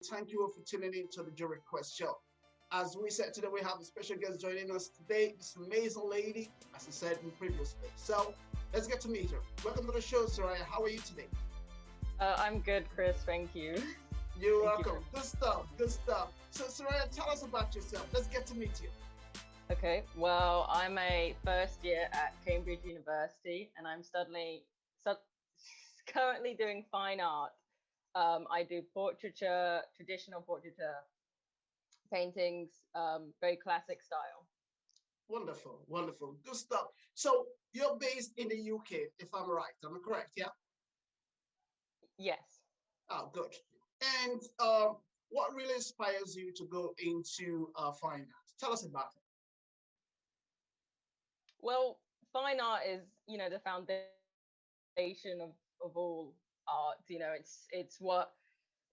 Thank you all for tuning in to the Jury Request Show. As we said today, we have a special guest joining us today, this amazing lady, as I said in previously. So let's get to meet her. Welcome to the show, Soraya. How are you today? I'm good, Chris. Thank you. You're Thank you. welcome. Good stuff. Good stuff. So, Soraya, tell us about yourself. Let's get to meet you. Okay, well, I'm a first year at Cambridge University, and I'm currently doing fine art. I do portraiture, traditional portraiture paintings, very classic style. Wonderful, wonderful. Good stuff. So, you're based in the UK, if I'm right. Am I correct? Yeah? Yes. Oh, good. And what really inspires you to go into fine art? Tell us about it. Well, fine art is, the foundation of all art. It's what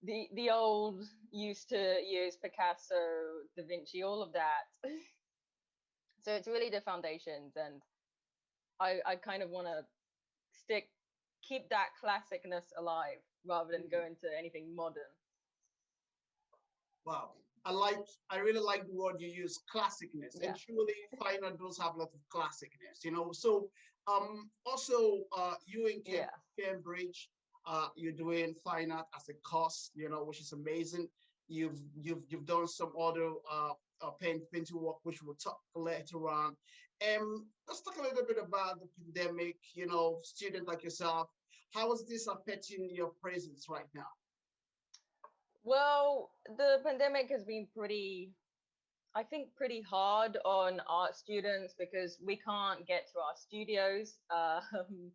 the old used to use, Picasso, Da Vinci, all of that. So it's really the foundations, and I kind of want to stick keep that classicness alive rather than go Mhm. into anything modern. Wow. I really like the word you use, classicness. And Yeah. truly, fine art does have a lot of classicness, So, also, you in Yeah. Cambridge, you're doing fine art as a course, which is amazing. You've done some other painting work, which we'll talk later on. Let's talk a little bit about the pandemic. Student like yourself, how is this affecting your presence right now? Well, the pandemic has been I think, pretty hard on art students because we can't get to our studios, and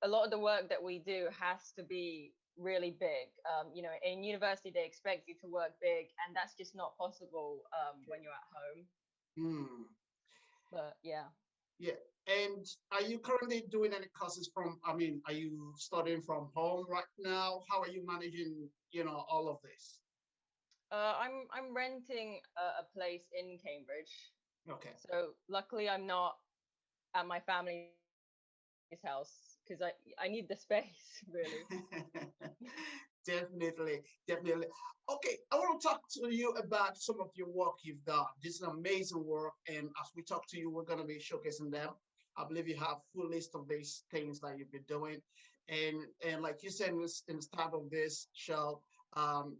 a lot of the work that we do has to be really big. In university, they expect you to work big, and that's just not possible when you're at home. Hmm. But yeah. Yeah. And are you currently doing any courses are you studying from home right now? How are you managing, all of this? I'm renting a place in Cambridge, Okay. so luckily I'm not at my family's house because I need the space really. Definitely, definitely. Okay, I want to talk to you about some of your work you've done. This is amazing work, and as we talk to you, we're going to be showcasing them. I believe you have full list of these things that you've been doing, and like you said in the start of this show, fine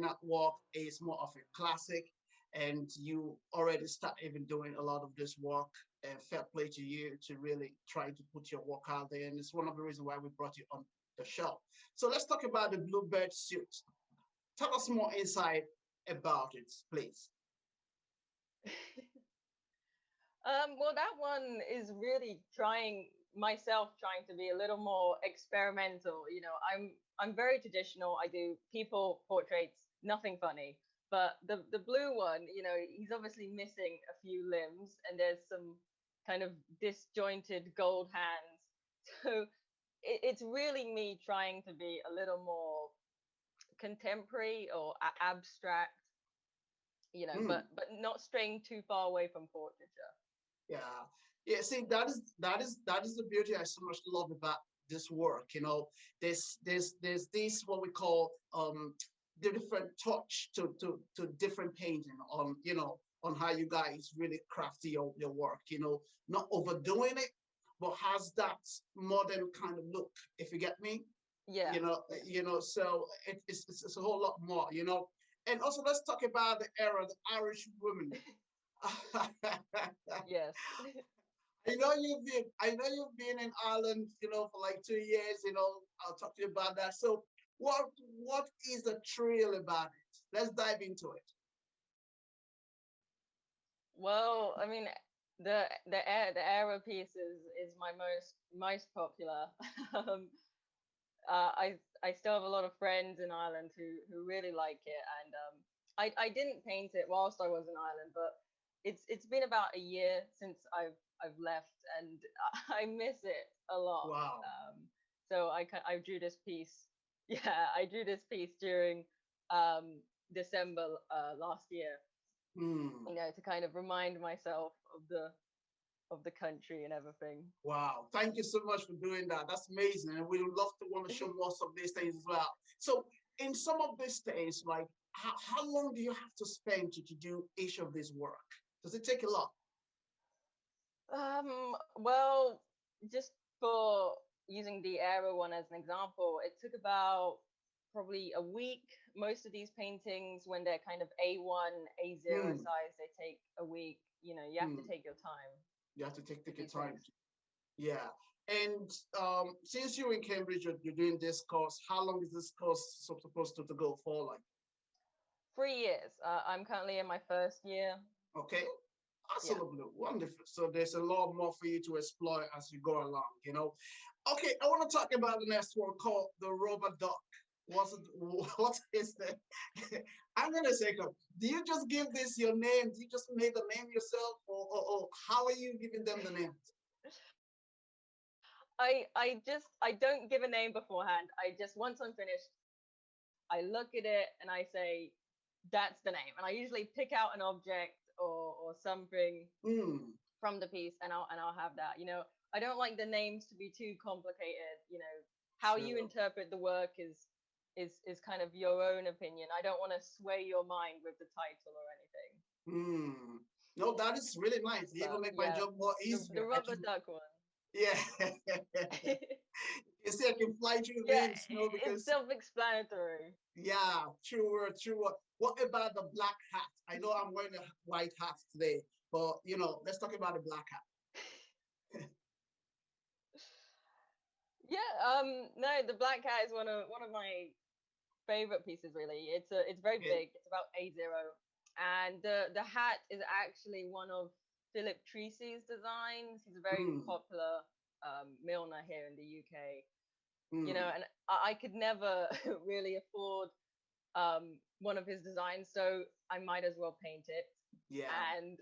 art work is more of a classic, and you already start even doing a lot of this work. And fair play to you to really try to put your work out there, and it's one of the reasons why we brought you on the show. So let's talk about the bluebird suit. Tell us more insight about it, please. Well, that one is really trying to be a little more experimental. I'm very traditional. I do people portraits, nothing funny. But the blue one, he's obviously missing a few limbs, and there's some kind of disjointed gold hands. So it's really me trying to be a little more contemporary or abstract, Hmm. but not straying too far away from portraiture. Yeah, yeah. See, that is the beauty I so much love about this work. There's this what we call the different touch to different painting on how you guys really craft your work. Not overdoing it, but has that modern kind of look. If you get me, Yeah. So it's a whole lot more. And also let's talk about the era, the Irish woman. Yes. I know you've been in Ireland, for like 2 years. I'll talk to you about that. So what is the thrill about it? Let's dive into it. Well, I mean, the era piece is my most popular. um, I still have a lot of friends in Ireland who really like it, and I didn't paint it whilst I was in Ireland, but it's been about a year since I've left, and I miss it a lot. Wow. So I drew this piece. Yeah, I drew this piece during December last year. Hmm. To kind of remind myself of the country and everything. Wow. Thank you so much for doing that. That's amazing. And we would love to want to show most of these things as well. So in some of these things, like how long do you have to spend to do each of this work? Does it take a lot? Well, just for using the Aero one as an example, it took about probably a week. Most of these paintings, when they're kind of A1, A0 Hmm. size, they take a week. You have to Hmm. take your time You have to take with your these time. things. Yeah. And since you're in Cambridge, you're doing this course, how long is this course supposed to go for? Like, 3 years. I'm currently in my first year. okay, Yeah. absolutely wonderful. So there's a lot more for you to explore as you go along, you know. Okay, I want to talk about the next one called the rubber duck. What's it, what is that? I'm gonna say, do you just give this your name? Do you just make the name yourself, or how are you giving them the names? I don't give a name beforehand. I just once I'm finished, I look at it and I say that's the name. And I usually pick out an object or something Hmm. from the piece and I'll have that. I don't like the names to be too complicated. How you True. interpret the work is kind of your own opinion. I don't want to sway your mind with the title or anything. Hmm. No, that is really nice. You even But make my yeah, job more the easier. I rubber can, duck one. yeah. You see, I can fly through Yeah, names, you know, it's because self-explanatory. yeah, true word, true word. What about the black hat? I know I'm wearing a white hat today, but let's talk about the black hat. Yeah, no, the black cat is one of my favorite pieces. Really, it's very Okay. big. It's about A0, and the hat is actually one of Philip Treacy's designs. He's a very Mm, popular milliner here in the UK. mm, And I could never really afford one of his designs, so I might as well paint it yeah, and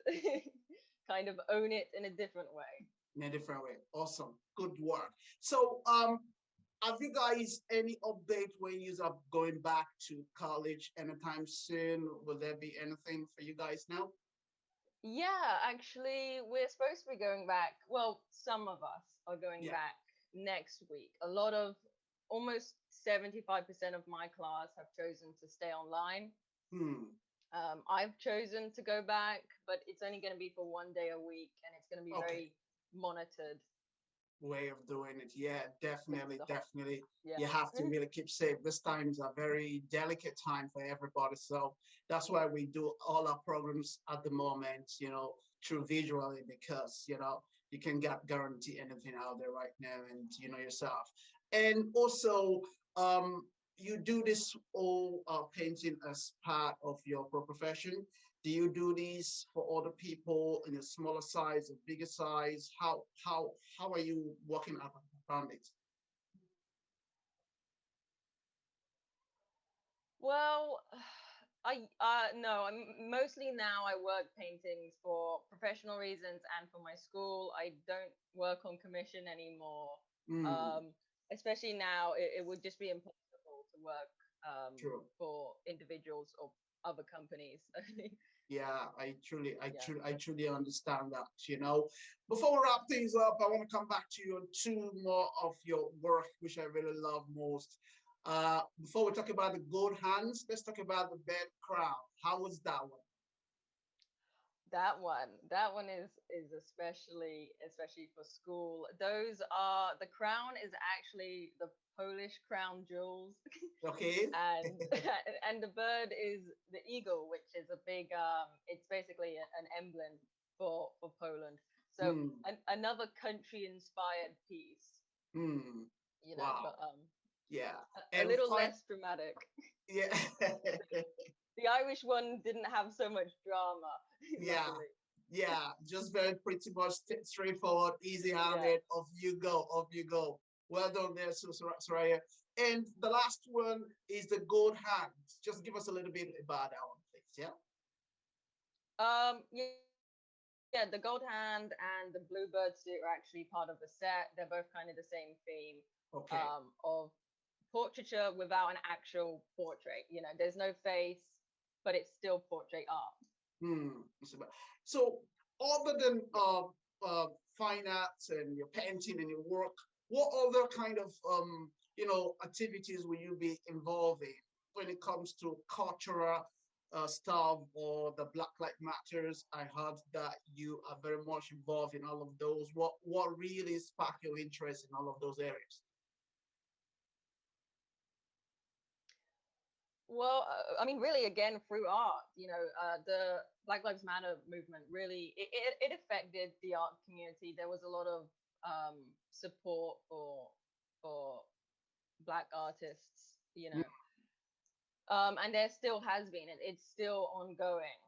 kind of own it in a different way. in a different way. Awesome. Good work. So, have you guys any update when you are going back to college anytime soon? Will there be anything for you guys now? Yeah, actually, we're supposed to be going back. Well, some of us are going Yeah. back next week. A lot of almost 75% of my class have chosen to stay online. Hmm. I've chosen to go back, but it's only going to be for 1 day a week and it's going to be Okay. very monitored Way of doing it. Yeah, definitely, the whole, definitely. yeah. You have to really keep safe. This time is a very delicate time for everybody. So that's why we do all our programs at the moment, through visually because, you can get guarantee anything out there right now and you know yourself. And also, you do this all painting as part of your profession. Do you do these for other people in a smaller size or bigger size? How are you working around it? Well, I no, I'm mostly now I work paintings for professional reasons and for my school. I don't work on commission anymore. Mm, Um, Especially now, it would just be impossible to work true. for individuals or other companies. Yeah, Yeah. I truly understand that. Before we wrap things up, I want to come back to you on two more of your work, which I really love most. Before we talk about the gold hands, let's talk about the bed crown. How was that one? That one is especially for school. Those are the crown is actually the Polish crown jewels, Okay. and and the bird is the eagle, which is a big it's basically an emblem for Poland. So Hmm. another country inspired piece, Hmm. but Wow. Yeah. a And little fine. less dramatic. Yeah. The Irish one didn't have so much drama, Yeah. luckily. Yeah. Just very pretty much straightforward, easy Yeah. handed. Off you go. Off you go. Well done there, Soraya. And the last one is the gold hands. Just give us a little bit about that one, please. Yeah. Yeah, the gold hand and the bluebird suit are actually part of the set. They're both kind of the same theme Okay. of portraiture without an actual portrait. There's no face, but it's still portrait art. Hmm. So other than uh, fine arts and your painting and your work, what other kind of activities will you be involved in when it comes to cultural stuff or the Black Lives Matters? I heard that you are very much involved in all of those. What really sparked your interest in all of those areas? Well, I mean, really, again, through art, the Black Lives Matter movement really it affected the art community. There was a lot of support for Black artists, Mm, and there still has been, and it's still ongoing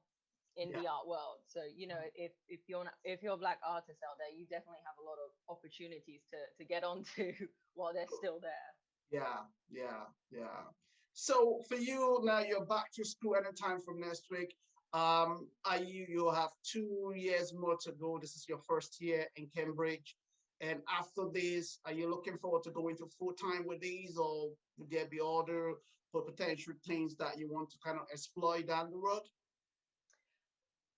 in yeah, the art world. So, if you're a Black artist out there, you definitely have a lot of opportunities to get onto while they're still there. yeah, yeah, yeah. So for you now, you're back to school anytime from next week. Are you have 2 years more to go. This is your first year in Cambridge. And after this, are you looking forward to going to full time with these, or would there be other potential things that you want to kind of explore down the road?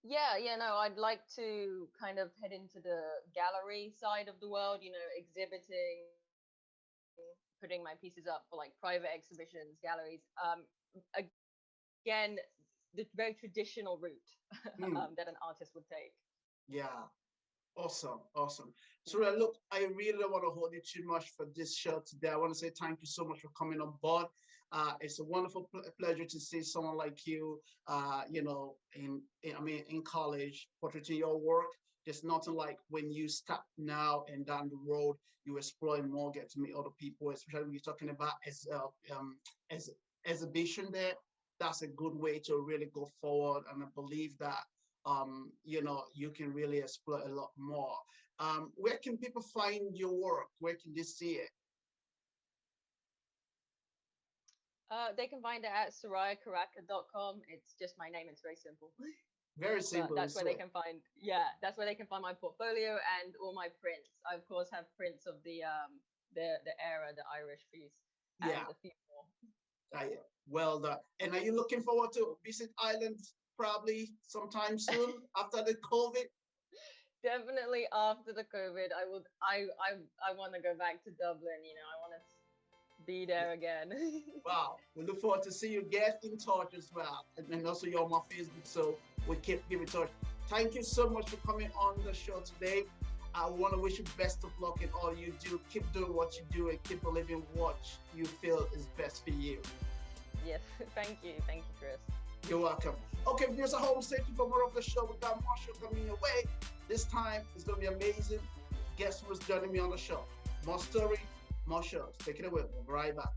Yeah, no, I'd like to kind of head into the gallery side of the world, exhibiting, putting my pieces up for like private exhibitions, galleries. Again, the very traditional route Hmm. that an artist would take. Yeah. Awesome, awesome. So look, I really don't want to hold you too much for this show today. I want to say thank you so much for coming on board. It's a wonderful pleasure to see someone like you, in college, portraying your work. There's nothing like when you start now and down the road, you explore more, get to meet other people, especially when you're talking about as exhibition there. That's a good way to really go forward. And I believe that you can really explore a lot more. Where can people find your work? Where can they see it? They can find it at sorayacaraca.com. It's just my name. It's very simple. Very But simple. that's where they So can find, yeah, that's where they can find my portfolio and all my prints. I of course have prints of the era, the Irish piece, yeah, and a few more. well done. And are you looking forward to visit Ireland probably sometime soon after the COVID? Definitely after the COVID, I want to go back to Dublin. I want to be Yeah. there again. Wow. We look forward to see you get in touch as well. And also you're on my Facebook, so we keep in touch. Thank you so much for coming on the show today. I want to wish you best of luck in all you do. Keep doing what you do and keep believing what you feel is best for you. Yes, thank you, Chris. You're welcome. Okay, viewers at home, stay tuned for more of the show. We got more show coming your way. This time it's going to be amazing. Guess who's joining me on the show? More story, more shows. Take it away. We'll be right back.